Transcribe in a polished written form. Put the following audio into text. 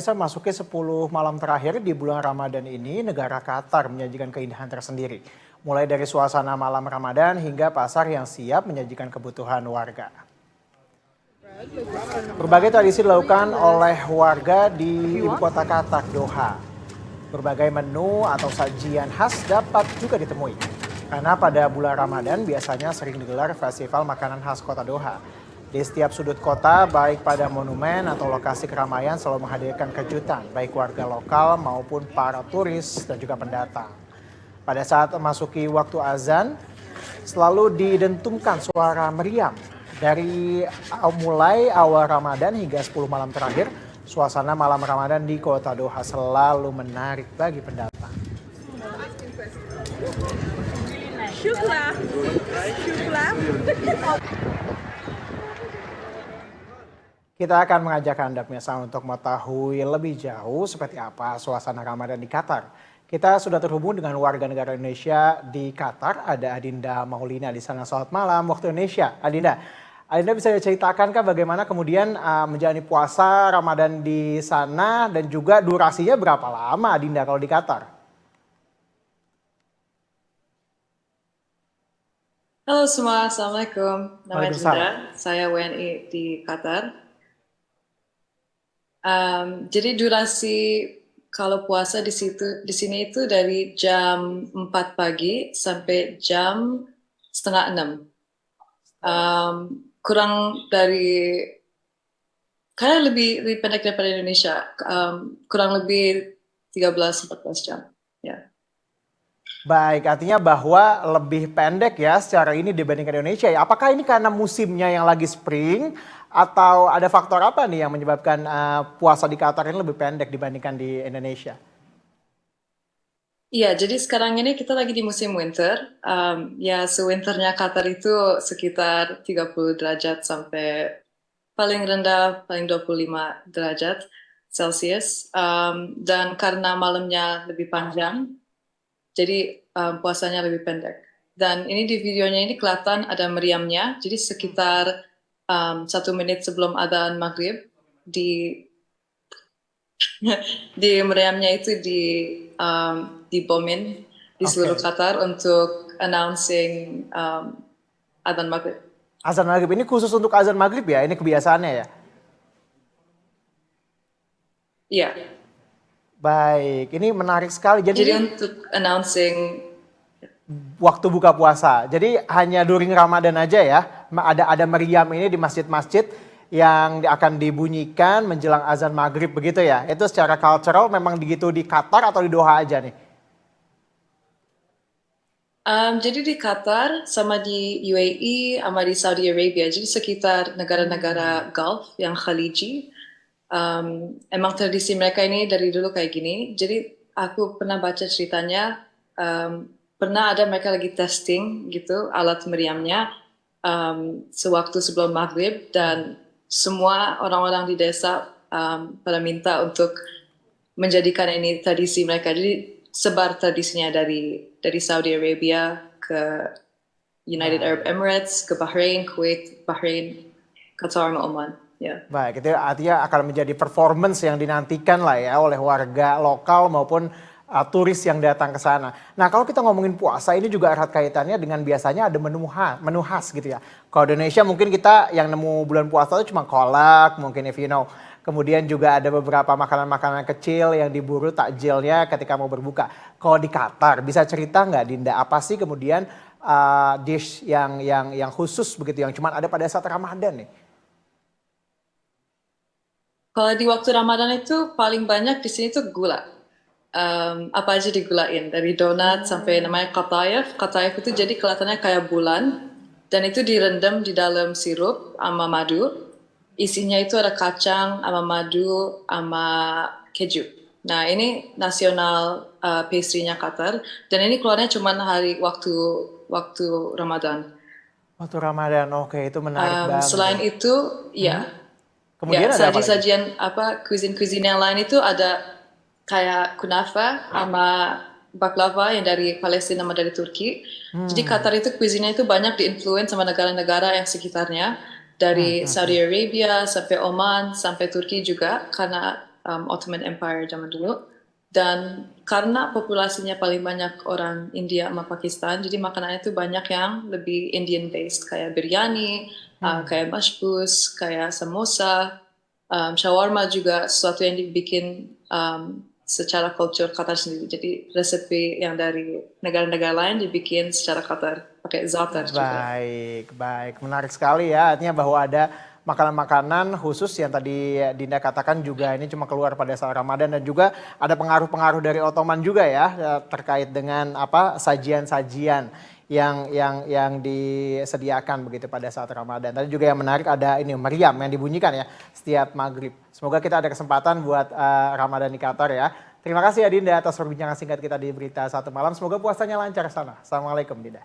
Memasuki 10 malam terakhir di bulan Ramadan ini, negara Qatar menyajikan keindahan tersendiri. Mulai dari suasana malam Ramadan hingga pasar yang siap menyajikan kebutuhan warga. Berbagai tradisi dilakukan oleh warga di ibu kota Qatar, Doha. Berbagai menu atau sajian khas dapat juga ditemui. Karena pada bulan Ramadan biasanya sering digelar festival makanan khas kota Doha. Di setiap sudut kota, baik pada monumen atau lokasi keramaian selalu menghadirkan kejutan, baik warga lokal maupun para turis dan juga pendatang. Pada saat memasuki waktu azan, selalu didentungkan suara meriam. Dari mulai awal Ramadan hingga 10 malam terakhir, suasana malam Ramadan di kota Doha selalu menarik bagi pendatang. Syuklah. Kita akan mengajak Anda pemirsa untuk mengetahui lebih jauh seperti apa suasana Ramadan di Qatar. Kita sudah terhubung dengan warga negara Indonesia di Qatar, ada Adinda Maulina di sana. Selamat malam waktu Indonesia. Adinda bisa diceritakan bagaimana kemudian menjalani puasa Ramadan di sana dan juga durasinya berapa lama Adinda kalau di Qatar? Halo semua, Assalamualaikum. Nama Waalaikumsalam. Dinda, saya WNI di Qatar. Jadi durasi kalau puasa di sini itu dari jam 4 pagi sampai jam setengah 6. Kurang dari kayak lebih pendek daripada Indonesia. Kurang lebih 13-14 jam. Ya. Baik, artinya bahwa lebih pendek ya secara ini dibandingkan Indonesia ya. Apakah ini karena musimnya yang lagi spring atau ada faktor apa nih yang menyebabkan puasa di Qatar ini lebih pendek dibandingkan di Indonesia? Iya, jadi sekarang ini kita lagi di musim winter. Ya, winternya Qatar itu sekitar 30 derajat sampai paling rendah paling 25 derajat Celcius. Dan karena malamnya lebih panjang, jadi puasanya lebih pendek. Dan ini di videonya ini kelihatan ada meriamnya, jadi sekitar 1 menit sebelum adzan maghrib di meriamnya itu dibomin di seluruh Qatar untuk announcing adzan maghrib. Azan maghrib ini khusus untuk azan maghrib ya? Ini kebiasaannya ya? Iya. Baik, ini menarik sekali. Jadi untuk announcing waktu buka puasa. Jadi hanya during Ramadan aja ya. Ada meriam ini di masjid-masjid yang akan dibunyikan menjelang azan maghrib begitu ya. Itu secara cultural memang begitu di Qatar atau di Doha aja nih? Jadi di Qatar sama di UAE sama di Saudi Arabia, jadi sekitar negara-negara Gulf yang Khaliji, emang tradisi mereka ini dari dulu kayak gini. Jadi aku pernah baca ceritanya, pernah ada mereka lagi testing gitu alat meriamnya sewaktu sebelum maghrib, dan semua orang-orang di desa pada minta untuk menjadikan ini tradisi mereka. Jadi sebar tradisinya dari Saudi Arabia ke United Arab Emirates, ke Bahrain, Kuwait, Qatar, dan Oman. Yeah. Baik, itu artinya akan menjadi performance yang dinantikan lah ya oleh warga lokal maupun turis yang datang ke sana. Nah, kalau kita ngomongin puasa ini juga erat kaitannya dengan biasanya ada menu khas gitu ya. Kalau di Indonesia mungkin kita yang nemu bulan puasa itu cuma kolak, mungkin if you know. Kemudian juga ada beberapa makanan-makanan kecil yang diburu takjilnya ketika mau berbuka. Kalau di Qatar bisa cerita nggak Dinda apa sih kemudian dish yang khusus begitu yang cuma ada pada saat Ramadan nih? Kalau di waktu Ramadan itu paling banyak di sini tuh gula. Apa aja digulain, dari donat sampai namanya qataif. Qataif itu jadi kelihatannya kayak bulan, dan itu direndam di dalam sirup sama madu. Isinya itu ada kacang sama madu sama keju. Nah, ini nasional pastry-nya Qatar, dan ini keluarnya cuma waktu Ramadan. Waktu Ramadan, oke, itu menarik banget. Selain itu, ya. Kemudian ada apa lagi? Sajian cuisine yang lain itu ada kayak kunafa sama baklava yang dari Palestina sama dari Turki. Jadi Qatar itu cuisine itu banyak diinfluence sama negara-negara yang sekitarnya, dari Saudi Arabia sampai Oman sampai Turki juga, karena Ottoman Empire zaman dulu. Dan karena populasinya paling banyak orang India sama Pakistan, jadi makanannya itu banyak yang lebih Indian based, kayak biryani, kayak mashbus, kayak samosa, shawarma juga sesuatu yang dibikin secara kultur Qatar sendiri. Jadi resepi yang dari negara-negara lain dibikin secara Qatar, pakai za'atar juga. Baik, baik. Menarik sekali ya. Artinya bahwa ada makanan-makanan khusus yang tadi Dinda katakan juga ini cuma keluar pada saat Ramadan, dan juga ada pengaruh-pengaruh dari Ottoman juga ya terkait dengan apa sajian-sajian yang disediakan begitu pada saat Ramadan. Tadi juga yang menarik ada ini meriam yang dibunyikan ya setiap maghrib. Semoga kita ada kesempatan buat Ramadan di Qatar ya. Terima kasih ya Dinda atas perbincangan singkat kita di Berita Satu Malam. Semoga puasanya lancar sana. Assalamualaikum Dinda.